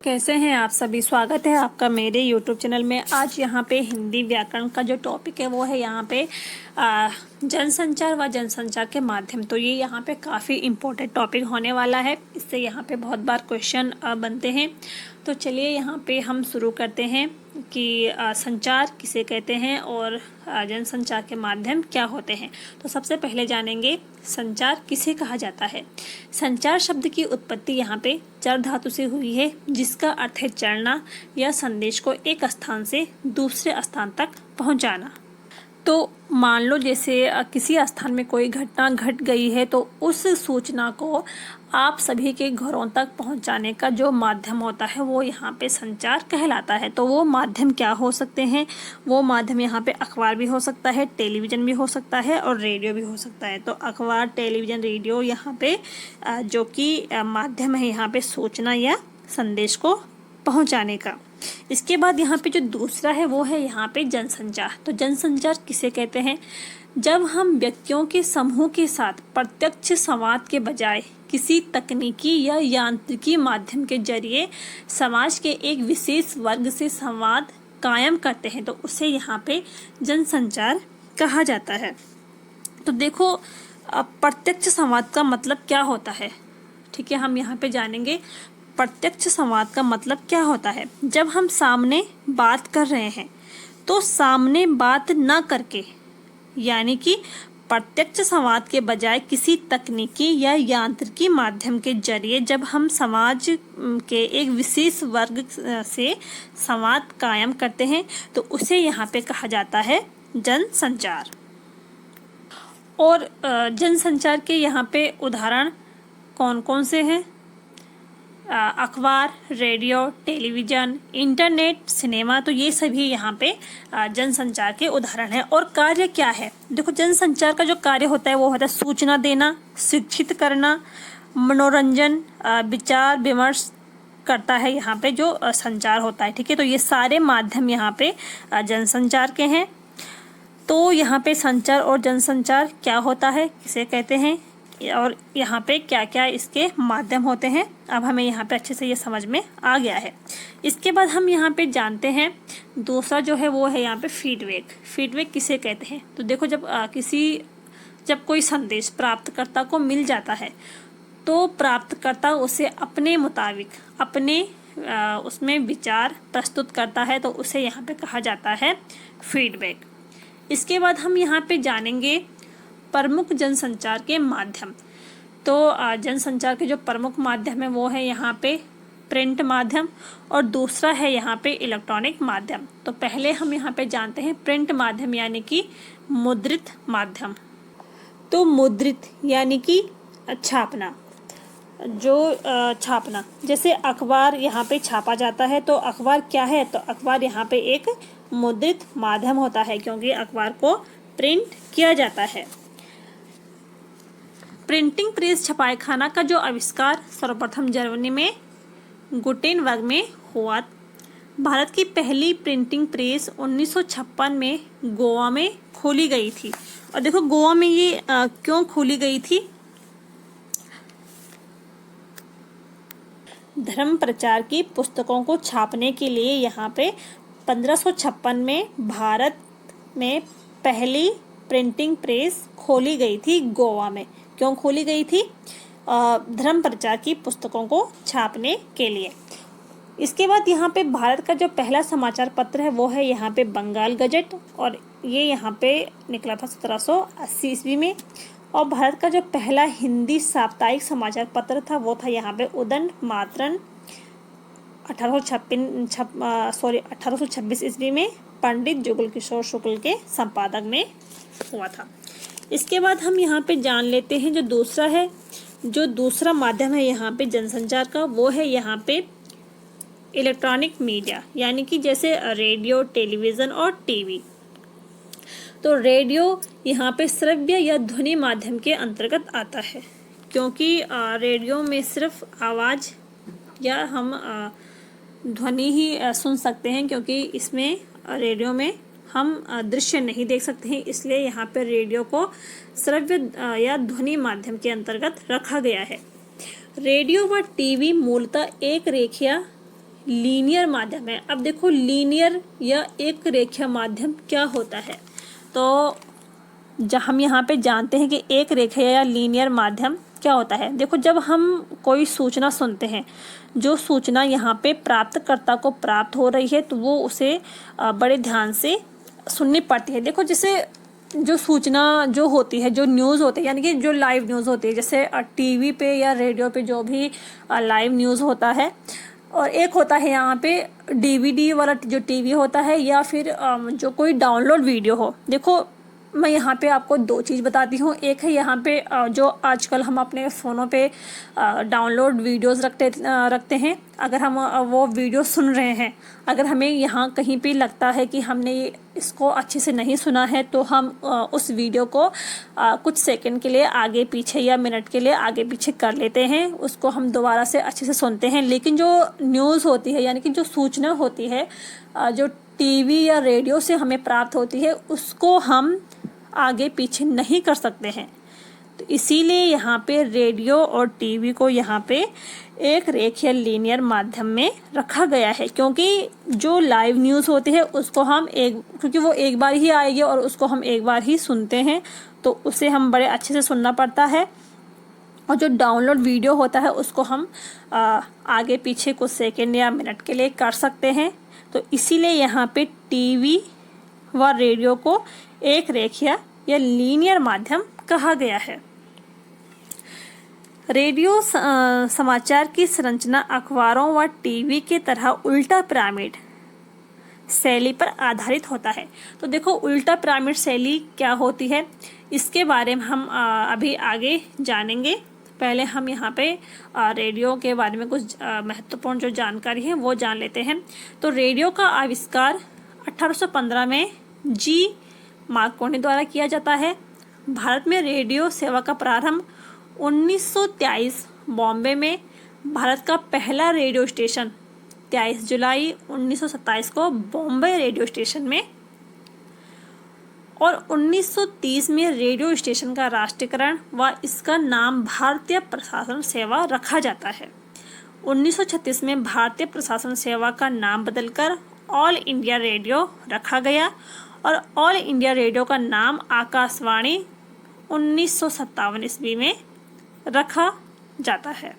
कैसे हैं आप सभी। स्वागत है आपका मेरे YouTube चैनल में। आज यहाँ पे हिंदी व्याकरण का जो टॉपिक है वो है यहाँ पे जनसंचार व जनसंचार के माध्यम। तो ये यहाँ पे काफ़ी इम्पोर्टेंट टॉपिक होने वाला है। इससे यहाँ पे बहुत बार क्वेश्चन बनते हैं। तो चलिए यहाँ पे हम शुरू करते हैं कि संचार किसे कहते हैं और जनसंचार के माध्यम क्या होते हैं। तो सबसे पहले जानेंगे संचार किसे कहा जाता है। संचार शब्द की उत्पत्ति यहाँ पे चर धातु से हुई है, जिसका अर्थ है चलना या संदेश को एक स्थान से दूसरे स्थान तक पहुँचाना। तो मान लो जैसे किसी स्थान में कोई घटना घट गई है, तो उस सूचना को आप सभी के घरों तक पहुंचाने का जो माध्यम होता है वो यहाँ पे संचार कहलाता है। तो वो माध्यम क्या हो सकते हैं? वो माध्यम यहाँ पे अखबार भी हो सकता है, टेलीविज़न भी हो सकता है और रेडियो भी हो सकता है। तो अखबार, टेलीविज़न, रेडियो यहाँ पे जो कि माध्यम है यहाँ पे सूचना या संदेश को पहुँचाने का। इसके बाद यहाँ पे जो दूसरा है वो है यहाँ पे जनसंचार। तो जनसंचार किसे कहते हैं? जब हम व्यक्तियों के समूह के साथ प्रत्यक्ष संवाद के बजाय किसी तकनीकी या यांत्रिकी माध्यम के जरिए समाज के एक विशेष वर्ग से संवाद कायम करते हैं, तो उसे यहाँ पे जनसंचार कहा जाता है। तो देखो, प्रत्यक्ष संवाद का मतलब क्या होता है, ठीक है, हम यहाँ पे जानेंगे। प्रत्यक्ष संवाद का मतलब क्या होता है? जब हम सामने बात कर रहे हैं तो सामने बात न करके, यानी कि प्रत्यक्ष संवाद के बजाय किसी तकनीकी या यांत्रिकी माध्यम के जरिए जब हम समाज के एक विशेष वर्ग से संवाद कायम करते हैं, तो उसे यहाँ पे कहा जाता है जनसंचार। और जनसंचार के यहाँ पे उदाहरण कौन कौन से हैं? अखबार, रेडियो, टेलीविज़न, इंटरनेट, सिनेमा। तो ये सभी यहाँ पे जनसंचार के उदाहरण हैं। और कार्य क्या है? देखो, जनसंचार का जो कार्य होता है वो होता है सूचना देना, शिक्षित करना, मनोरंजन, विचार विमर्श करता है यहाँ पे जो संचार होता है, ठीक है। तो ये सारे माध्यम यहाँ पे जनसंचार के हैं। तो यहाँ पे संचार और जनसंचार क्या होता है, किसे कहते हैं, और यहाँ पे क्या क्या इसके माध्यम होते हैं, अब हमें यहाँ पे अच्छे से ये समझ में आ गया है। इसके बाद हम यहाँ पे जानते हैं दूसरा जो है वो है यहाँ पे फीडबैक। फीडबैक किसे कहते हैं? तो देखो, जब कोई संदेश प्राप्तकर्ता को मिल जाता है तो प्राप्तकर्ता उसे अपने मुताबिक उसमें विचार प्रस्तुत करता है, तो उसे यहाँ पे कहा जाता है फीडबैक। इसके बाद हम यहाँ पे जानेंगे प्रमुख जनसंचार के माध्यम। तो जनसंचार के जो प्रमुख माध्यम है वो है यहाँ पे प्रिंट माध्यम और दूसरा है यहाँ पे इलेक्ट्रॉनिक माध्यम। तो पहले हम यहाँ पे जानते हैं प्रिंट माध्यम यानी कि मुद्रित माध्यम। तो मुद्रित यानी कि छापना, छापना, जैसे अखबार यहाँ पे छापा जाता है। तो अखबार क्या है? तो अखबार यहाँ पे एक मुद्रित माध्यम होता है, क्योंकि अखबार को प्रिंट किया जाता है। प्रिंटिंग प्रेस छपाईखाना का जो आविष्कार सर्वप्रथम जर्मनी में गुटेनबर्ग में हुआ। भारत की पहली प्रिंटिंग प्रेस 1956 में गोवा में खोली गई थी। और देखो, गोवा में ये क्यों खोली गई थी? धर्म प्रचार की पुस्तकों को छापने के लिए यहाँ पे 1556 में भारत में पहली प्रिंटिंग प्रेस खोली गई थी गोवा में। क्यों खोली गई थी? धर्म प्रचार की पुस्तकों को छापने के लिए। इसके बाद यहाँ पे भारत का जो पहला समाचार पत्र है वो है यहाँ पे बंगाल गजट, और ये यहाँ पे निकला था 1780 ईस्वी में। और भारत का जो पहला हिंदी साप्ताहिक समाचार पत्र था वो था यहाँ पे उदंड मातरन 1826 ईस्वी में पंडित जुगल किशोर शुक्ल के संपादक में हुआ था। इसके बाद हम यहाँ पे जान लेते हैं जो दूसरा माध्यम है यहाँ पे जनसंचार का, वो है यहाँ पे इलेक्ट्रॉनिक मीडिया, यानी कि जैसे रेडियो, टेलीविज़न और टीवी। तो रेडियो यहाँ पे श्रव्य या ध्वनि माध्यम के अंतर्गत आता है, क्योंकि रेडियो में सिर्फ आवाज़ या हम ध्वनि ही सुन सकते हैं, क्योंकि इसमें रेडियो में हम दृश्य नहीं देख सकते हैं, इसलिए यहाँ पर रेडियो को श्रव्य या ध्वनि माध्यम के अंतर्गत रखा गया है। रेडियो व टीवी मूलतः एक रेखीय लीनियर माध्यम है। अब देखो लीनियर या एक रेखीय माध्यम क्या होता है, तो हम यहाँ पे जानते हैं कि एक रेखीय या लीनियर माध्यम क्या होता है। देखो जब हम कोई सूचना सुनते हैं, जो सूचना यहाँ पे प्राप्तकर्ता को प्राप्त हो रही है तो वो उसे बड़े ध्यान से सुननी पड़ती है। देखो जैसे जो सूचना जो होती है, जो न्यूज़ होती है, यानी कि जो लाइव न्यूज़ होती है, जैसे टीवी पे या रेडियो पे जो भी लाइव न्यूज़ होता है, और एक होता है यहाँ पे डीवीडी वाला जो टीवी होता है, या फिर जो कोई डाउनलोड वीडियो हो। देखो मैं यहाँ पे आपको दो चीज़ बताती हूँ। एक है यहाँ पे जो आजकल हम अपने फ़ोनों पे डाउनलोड वीडियोस रखते हैं। अगर हम वो वीडियो सुन रहे हैं, अगर हमें यहाँ कहीं पे लगता है कि हमने इसको अच्छे से नहीं सुना है, तो हम उस वीडियो को कुछ सेकंड के लिए आगे पीछे या मिनट के लिए आगे पीछे कर लेते हैं, उसको हम दोबारा से अच्छे से सुनते हैं। लेकिन जो न्यूज़ होती है, यानी कि जो सूचना होती है, जो टीवी या रेडियो से हमें प्राप्त होती है, उसको हम आगे पीछे नहीं कर सकते हैं। तो इसीलिए यहाँ पे रेडियो और टीवी को यहाँ पे एक रेखीय लीनियर माध्यम में रखा गया है, क्योंकि जो लाइव न्यूज़ होती है उसको हम क्योंकि वो एक बार ही आएगी और उसको हम एक बार ही सुनते हैं, तो उसे हम बड़े अच्छे से सुनना पड़ता है। और जो डाउनलोड वीडियो होता है उसको हम आगे पीछे कुछ सेकंड या मिनट के लिए कर सकते हैं। तो इसीलिए यहाँ पे टीवी व रेडियो को एक रेखीय या लीनियर माध्यम कहा गया है। रेडियो समाचार की संरचना अखबारों व टीवी की तरह उल्टा पिरामिड शैली पर आधारित होता है। तो देखो उल्टा पिरामिड शैली क्या होती है, इसके बारे में हम अभी आगे जानेंगे। पहले हम यहाँ पे रेडियो के बारे में कुछ महत्वपूर्ण जो जानकारी है वो जान लेते हैं। तो रेडियो का आविष्कार 1815 में जी मार्कोनी द्वारा किया जाता है। भारत में रेडियो सेवा का प्रारंभ 1923 बॉम्बे में भारत का पहला रेडियो स्टेशन 23 जुलाई 1927 को बॉम्बे रेडियो स्टेशन में, और 1930 में रेडियो स्टेशन का राष्ट्रीयकरण व इसका नाम भारतीय प्रशासन सेवा रखा जाता है। 1936 में भारतीय प्रशासन सेवा का नाम बदलकर ऑल इंडिया रेडियो रखा गया, और ऑल इंडिया रेडियो का नाम आकाशवाणी 1957 ईस्वी में रखा जाता है।